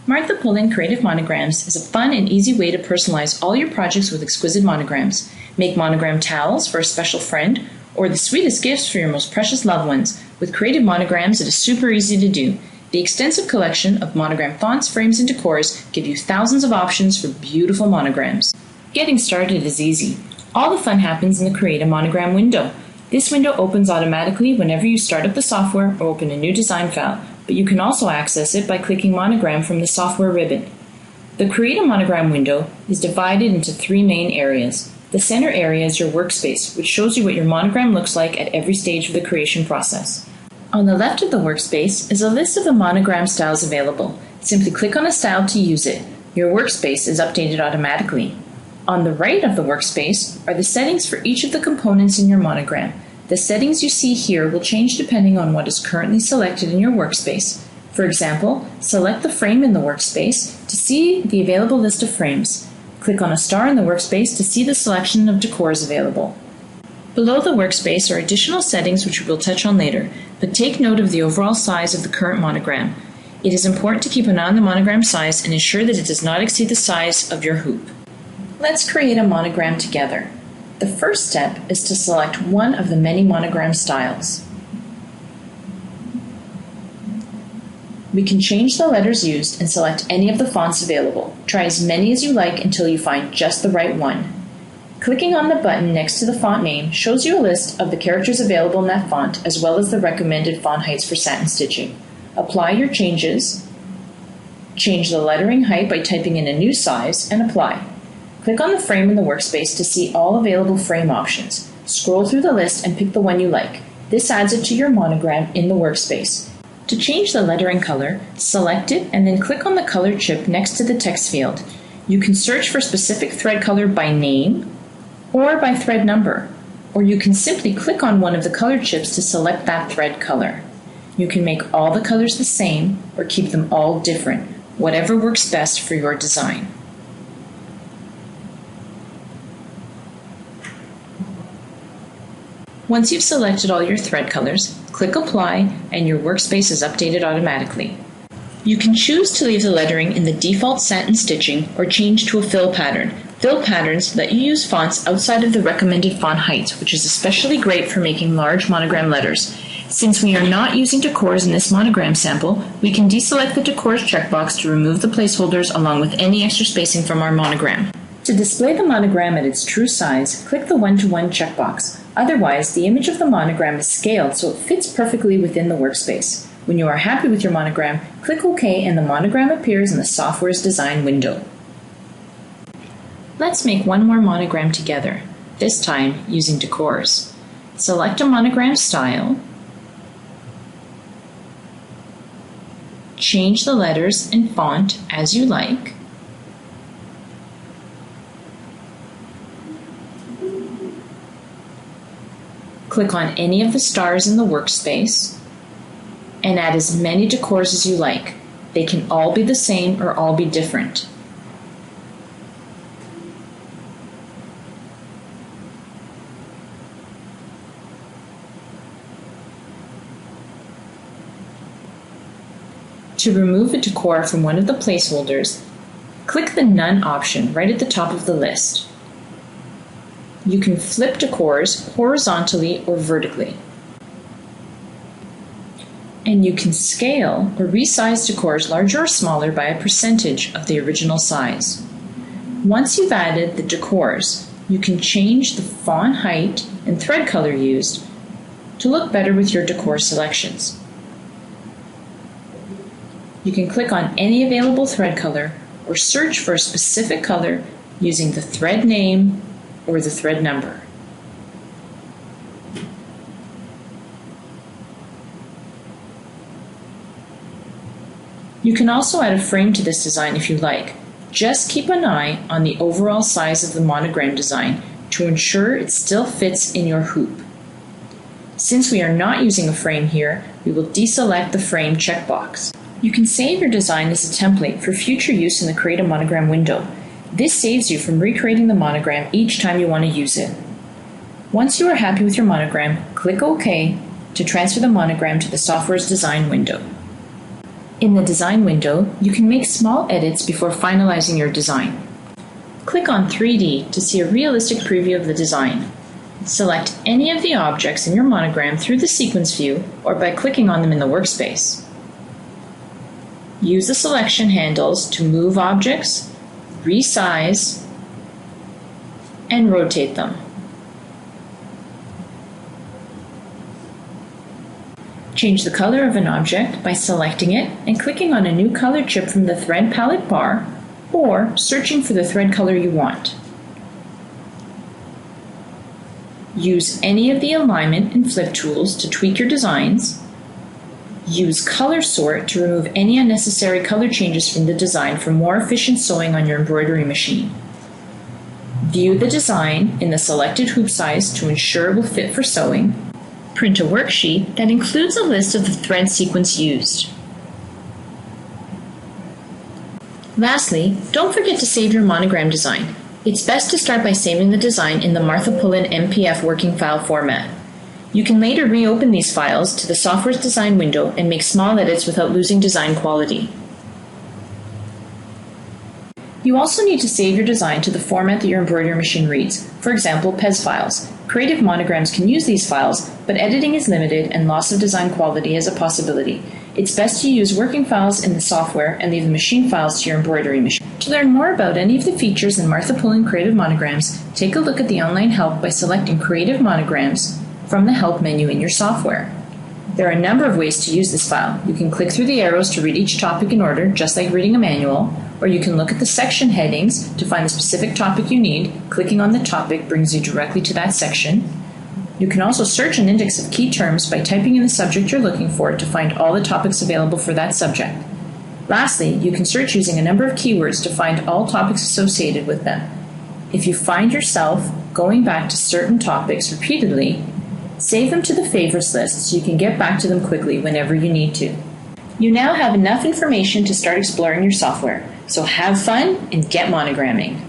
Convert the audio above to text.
Mark the Pullen Creative Monograms is a fun and easy way to personalize all your projects with exquisite monograms. Make monogram towels for a special friend or the sweetest gifts for your most precious loved ones. With creative monograms, it is super easy to do. The extensive collection of monogram fonts, frames, and decors give you thousands of options for beautiful monograms. Getting started is easy. All the fun happens in the Create a Monogram window. This window opens automatically whenever you start up the software or open a new design file, but you can also access it by clicking Monogram from the software ribbon. The Create a Monogram window is divided into three main areas. The center area is your workspace, which shows you what your monogram looks like at every stage of the creation process. On the left of the workspace is a list of the monogram styles available. Simply click on a style to use it. Your workspace is updated automatically. On the right of the workspace are the settings for each of the components in your monogram. The settings you see here will change depending on what is currently selected in your workspace. For example, select the frame in the workspace to see the available list of frames. Click on a star in the workspace to see the selection of decors available. Below the workspace are additional settings which we will touch on later, but take note of the overall size of the current monogram. It is important to keep an eye on the monogram size and ensure that it does not exceed the size of your hoop. Let's create a monogram together. The first step is to select one of the many monogram styles. We can change the letters used and select any of the fonts available. Try as many as you like until you find just the right one. Clicking on the button next to the font name shows you a list of the characters available in that font as well as the recommended font heights for satin stitching. Apply your changes. Change the lettering height by typing in a new size and apply. Click on the frame in the workspace to see all available frame options. Scroll through the list and pick the one you like. This adds it to your monogram in the workspace. To change the lettering color, select it and then click on the color chip next to the text field. You can search for specific thread color by name or by thread number, or you can simply click on one of the color chips to select that thread color. You can make all the colors the same or keep them all different, whatever works best for your design. Once you've selected all your thread colors, click Apply and your workspace is updated automatically. You can choose to leave the lettering in the default satin stitching or change to a fill pattern. Fill patterns let you use fonts outside of the recommended font heights, which is especially great for making large monogram letters. Since we are not using decors in this monogram sample, we can deselect the decors checkbox to remove the placeholders along with any extra spacing from our monogram. To display the monogram at its true size, click the one-to-one checkbox. Otherwise, the image of the monogram is scaled so it fits perfectly within the workspace. When you are happy with your monogram, click OK and the monogram appears in the software's design window. Let's make one more monogram together, this time using decors. Select a monogram style, change the letters and font as you like, click on any of the stars in the workspace, and add as many decors as you like. They can all be the same or all be different. To remove a decor from one of the placeholders, click the None option right at the top of the list. You can flip decors horizontally or vertically. And you can scale or resize decors larger or smaller by a percentage of the original size. Once you've added the decors, you can change the font height and thread color used to look better with your decor selections. You can click on any available thread color or search for a specific color using the thread name or the thread number. You can also add a frame to this design if you like. Just keep an eye on the overall size of the monogram design to ensure it still fits in your hoop. Since we are not using a frame here, we will deselect the frame checkbox. You can save your design as a template for future use in the Create a Monogram window. This saves you from recreating the monogram each time you want to use it. Once you are happy with your monogram, click OK to transfer the monogram to the software's design window. In the design window, you can make small edits before finalizing your design. Click on 3D to see a realistic preview of the design. Select any of the objects in your monogram through the sequence view or by clicking on them in the workspace. Use the selection handles to move objects, resize, and rotate them. Change the color of an object by selecting it and clicking on a new color chip from the thread palette bar or searching for the thread color you want. Use any of the alignment and flip tools to tweak your designs. Use Color Sort to remove any unnecessary color changes from the design for more efficient sewing on your embroidery machine. View the design in the selected hoop size to ensure it will fit for sewing. Print a worksheet that includes a list of the thread sequence used. Lastly, don't forget to save your monogram design. It's best to start by saving the design in the Martha Pullen MPF working file format. You can later reopen these files to the software's design window and make small edits without losing design quality. You also need to save your design to the format that your embroidery machine reads, for example, PES files. Creative Monograms can use these files, but editing is limited and loss of design quality is a possibility. It's best to use working files in the software and leave the machine files to your embroidery machine. To learn more about any of the features in Martha Pullen Creative Monograms, take a look at the online help by selecting Creative Monograms from the Help menu in your software. There are a number of ways to use this file. You can click through the arrows to read each topic in order, just like reading a manual, or you can look at the section headings to find the specific topic you need. Clicking on the topic brings you directly to that section. You can also search an index of key terms by typing in the subject you're looking for to find all the topics available for that subject. Lastly, you can search using a number of keywords to find all topics associated with them. If you find yourself going back to certain topics repeatedly, save them to the favorites list so you can get back to them quickly whenever you need to. You now have enough information to start exploring your software, so have fun and get monogramming.